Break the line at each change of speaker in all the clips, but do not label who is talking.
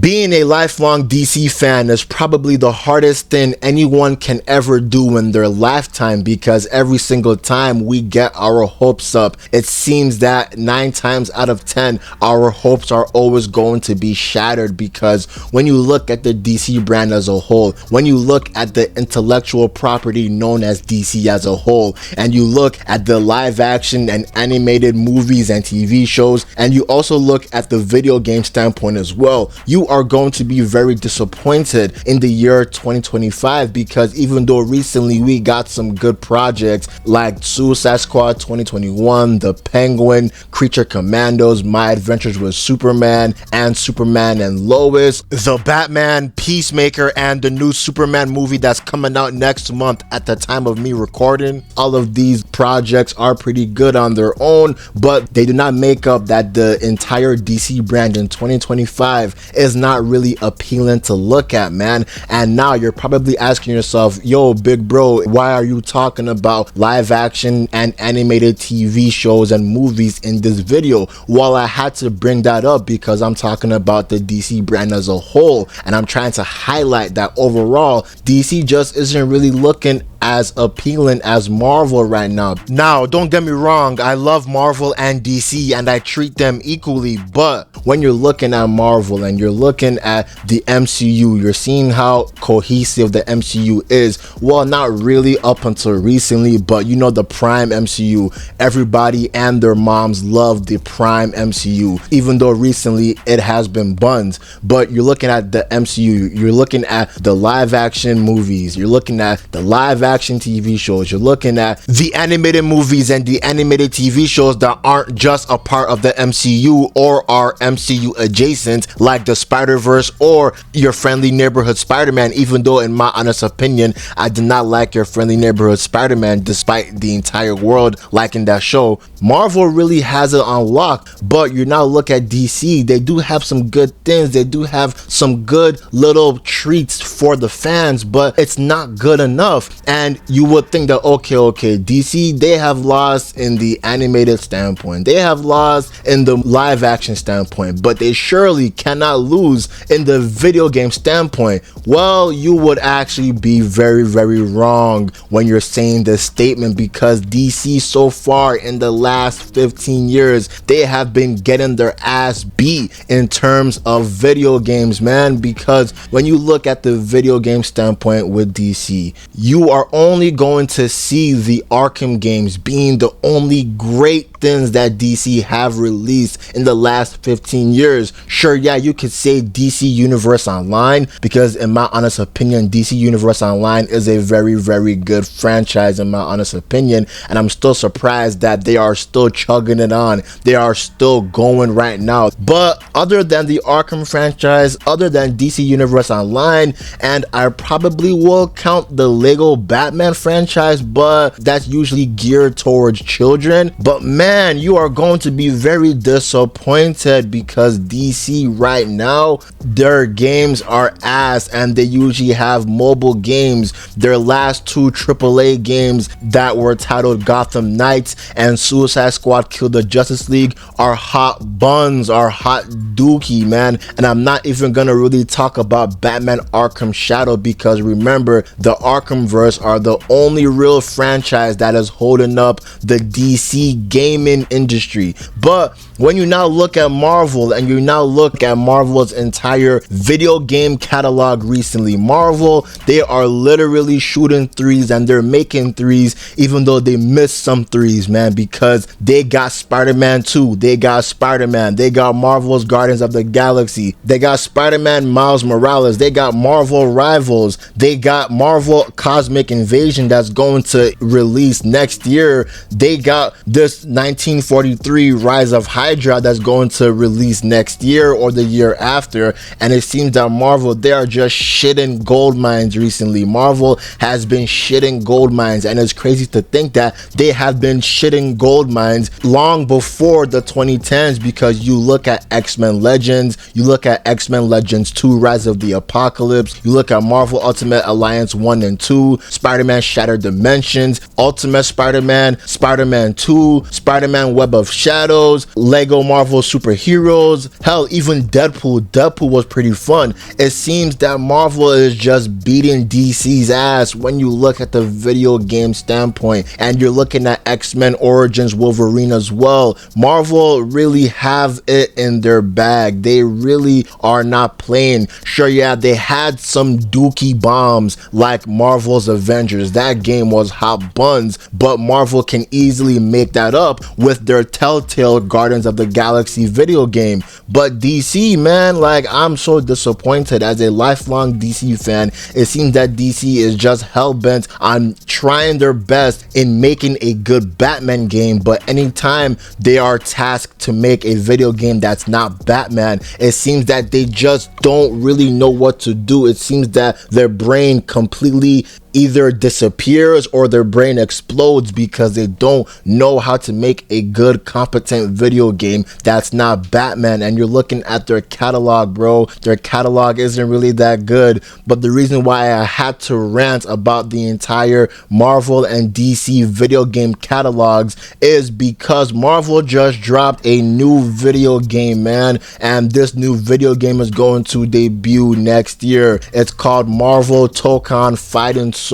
Being a lifelong DC fan is probably the hardest thing anyone can ever do in their lifetime, because every single time we get our hopes up, it seems that 9 times out of 10 our hopes are always going to be shattered. Because when you look at the DC brand as a whole, when you look at the intellectual property known as DC as a whole, and you look at the live action and animated movies and TV shows, and you also look at the video game standpoint as well, you are going to be very disappointed in the year 2025. Because even though recently we got some good projects like Suicide Squad 2021, The Penguin, Creature Commandos, My Adventures with Superman, and Superman and Lois, The Batman, Peacemaker, and the new Superman movie that's coming out next month at the time of me recording, all of these projects are pretty good on their own, but they do not make up that the entire DC brand in 2025 is not really appealing to look at, man. And now you're probably asking yourself, yo, big bro, why are you talking about live action and animated TV shows and movies in this video? Well, I had to bring that up because I'm talking about the DC brand as a whole, and I'm trying to highlight that overall DC just isn't really looking as appealing as Marvel right now. Now, don't get me wrong, I love Marvel and DC and I treat them equally, but when you're looking at Marvel and you're looking at the MCU, you're seeing how cohesive the MCU is. Well, not really up until recently, but you know, the Prime MCU, everybody and their moms love the Prime MCU, even though recently it has been buns. But you're looking at the MCU, you're looking at the live action movies, you're looking at the live action TV shows, you're looking at the animated movies and the animated TV shows that aren't just a part of the MCU or are MCU adjacent, like the Spider-Verse or Your Friendly Neighborhood Spider-Man. Even though in my honest opinion I did not like Your Friendly Neighborhood Spider-Man despite the entire world liking that show, Marvel really has it on lock. But you now look at DC, they do have some good things, they do have some good little treats for the fans, but it's not good enough. And you would think that okay, DC, they have lost in the animated standpoint, they have lost in the live action standpoint, but they surely cannot lose in the video game standpoint. Well, you would actually be very, very wrong when you're saying this statement, because DC so far in the last 15 years, they have been getting their ass beat in terms of video games, man. Because when you look at the video game standpoint with DC, you are only going to see the Arkham games being the only great things that DC have released in the last 15 years. Sure, yeah, you could say DC Universe Online, because in my honest opinion, DC Universe Online is a very, very good franchise in my honest opinion, and I'm still surprised that they are still chugging it on. They are still going right now. But other than the Arkham franchise, other than DC Universe Online, and I probably will count the Lego Batman franchise, but that's usually geared towards children. But man, you are going to be very disappointed, because DC right now, their games are ass, and they usually have mobile games. Their last 2 AAA games that were titled Gotham Knights and Suicide Squad Kill the Justice League are hot buns, are hot dookie, man. And I'm not even gonna really talk about Batman Arkham Shadow, because remember, the Arkhamverse are the only real franchise that is holding up the DC gaming industry. But when you now look at Marvel and you now look at Marvel's entire video game catalog recently, Marvel, they are literally shooting threes, and they're making threes even though they missed some threes, man, because they got Spider-Man 2, they got Spider-Man, they got Marvel's Guardians of the Galaxy, they got Spider-Man Miles Morales, they got Marvel Rivals, they got Marvel Cosmic Invasion that's going to release next year, they got this 1943 Rise of Hydra that's going to release next year or the year after. And it seems that Marvel, they are just shitting gold mines recently. Marvel has been shitting gold mines, and it's crazy to think that they have been shitting gold mines long before the 2010s, because you look at X-Men Legends, you look at X-Men Legends 2 Rise of the Apocalypse, you look at Marvel Ultimate Alliance 1 and 2, Spider-Man Shattered Dimensions, Ultimate Spider-Man, Spider-Man 2, Spider-Man Web of Shadows, Lego Marvel superheroes, hell, even Deadpool was pretty fun. It seems that Marvel is just beating DC's ass when you look at the video game standpoint, and you're looking at X-Men Origins Wolverine as well. Marvel really have it in their bag. They really are not playing. Sure, yeah, they had some dookie bombs like Marvel's Avengers. That game was hot buns, but Marvel can easily make that up with their Telltale Guardians of the Galaxy video game. But DC, man, like, I'm so disappointed. As a lifelong DC fan, it seems that DC is just hell-bent on trying their best in making a good Batman game, but anytime they are tasked to make a video game that's not Batman, it seems that they just don't really know what to do. It seems that their brain completely either disappears or their brain explodes because they don't know how to make a good, competent video game that's not Batman. And you're looking at their catalog, bro. Their catalog isn't really that good. But the reason why I had to rant about the entire Marvel and DC video game catalogs is because Marvel just dropped a new video game, man. And this new video game is going to debut next year. It's called Marvel Tokon Fighting Souls.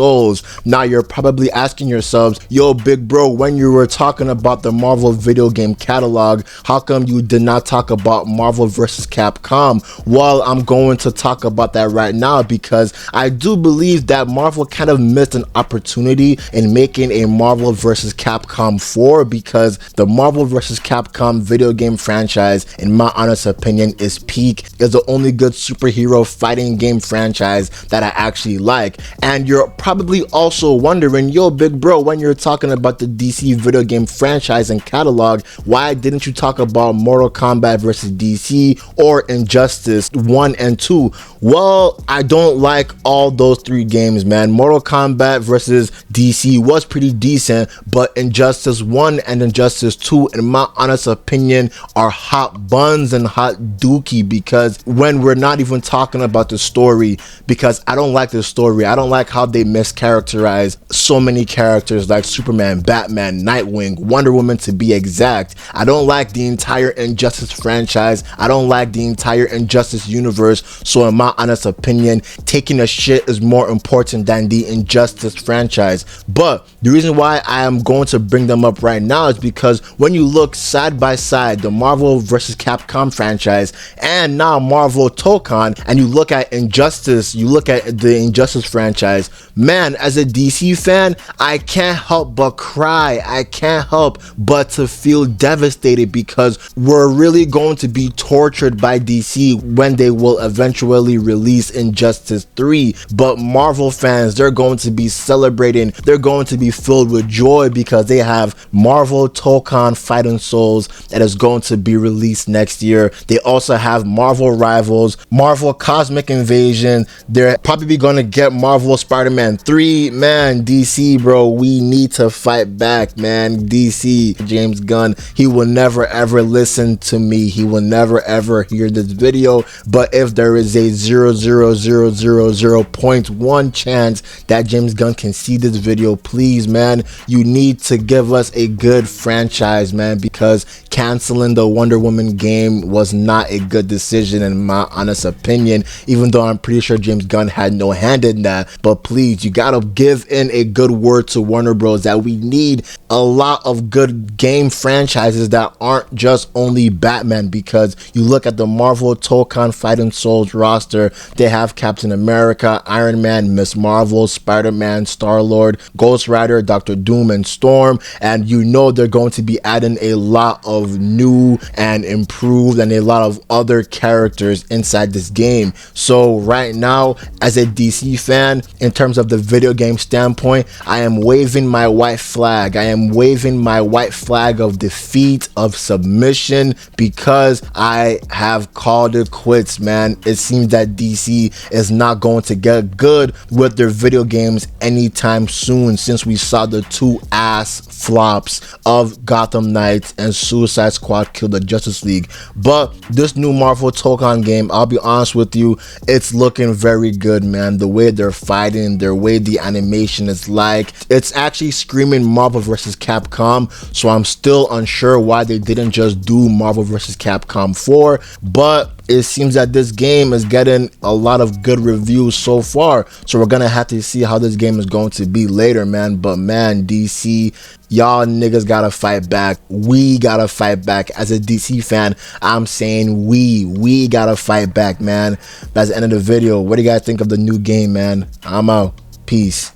Now you're probably asking yourselves, yo, big bro, when you were talking about the Marvel video game catalog, how come you did not talk about Marvel vs. Capcom? Well, I'm going to talk about that right now because I do believe that Marvel kind of missed an opportunity in making a Marvel vs. Capcom 4, because the Marvel vs. Capcom video game franchise, in my honest opinion, is peak. Is the only good superhero fighting game franchise that I actually like. And you're probably also wondering, yo, big bro, when you're talking about the DC video game franchise and catalog, why didn't you talk about Mortal Kombat vs. DC or Injustice 1 and 2? Well, I don't like all those three games, man. Mortal Kombat vs. DC was pretty decent, but Injustice 1 and Injustice 2, in my honest opinion, are hot buns and hot dookie, because when we're not even talking about the story, because I don't like the story. I don't like how they mischaracterize so many characters like Superman, Batman, Nightwing, Wonder Woman to be exact. I don't like the entire Injustice franchise. I don't like the entire Injustice universe. So in my honest opinion, taking a shit is more important than the Injustice franchise. But the reason why I am going to bring them up right now is because when you look side by side, the Marvel vs. Capcom franchise and now Marvel Tokon, and you look at Injustice, you look at the Injustice franchise, man, as a DC fan, I can't help but cry. I can't help but to feel devastated, because we're really going to be tortured by DC when they will eventually release Injustice 3. But Marvel fans, they're going to be celebrating. They're going to be filled with joy because they have Marvel Tokon Fighting Souls that is going to be released next year. They also have Marvel Rivals, Marvel Cosmic Invasion. They're probably going to get Marvel Spider-Man 3. Man, DC, bro, we need to fight back, man. DC, James Gunn, he will never ever listen to me. He will never ever hear this video. But if there is a 0.1 chance that James Gunn can see this video, please, man, you need to give us a good franchise, man, because canceling the Wonder Woman game was not a good decision in my honest opinion, even though I'm pretty sure James Gunn had no hand in that. But please, you gotta give in a good word to Warner Bros. That we need a lot of good game franchises that aren't just only Batman, because you look at the Marvel Tokon Fighting Souls roster, they have Captain America, Iron Man, Miss Marvel, Spider-Man, Star-Lord, Ghost Rider, Doctor Doom, and Storm, and you know they're going to be adding a lot of new and improved and a lot of other characters inside this game. So right now, as a DC fan, in terms of the video game standpoint, I am waving my white flag. I am waving my white flag of defeat, of submission, because I have called it quits, man. It seems that DC is not going to get good with their video games anytime soon, since we saw the two ass flops of Gotham Knights and Suicide Squad Kill the Justice League. But this new Marvel Tokon game, I'll be honest with you, it's looking very good, man. The way they're fighting, their way the animation is like. It's actually screaming Marvel vs. Capcom, so I'm still unsure why they didn't just do Marvel vs. Capcom 4, but it seems that this game is getting a lot of good reviews so far, so we're gonna have to see how this game is going to be later, man. But man, DC, y'all niggas gotta fight back. We gotta fight back. As a DC fan, I'm saying we gotta fight back, man. That's the end of the video. What do you guys think of the new game, man? I'm out. Peace.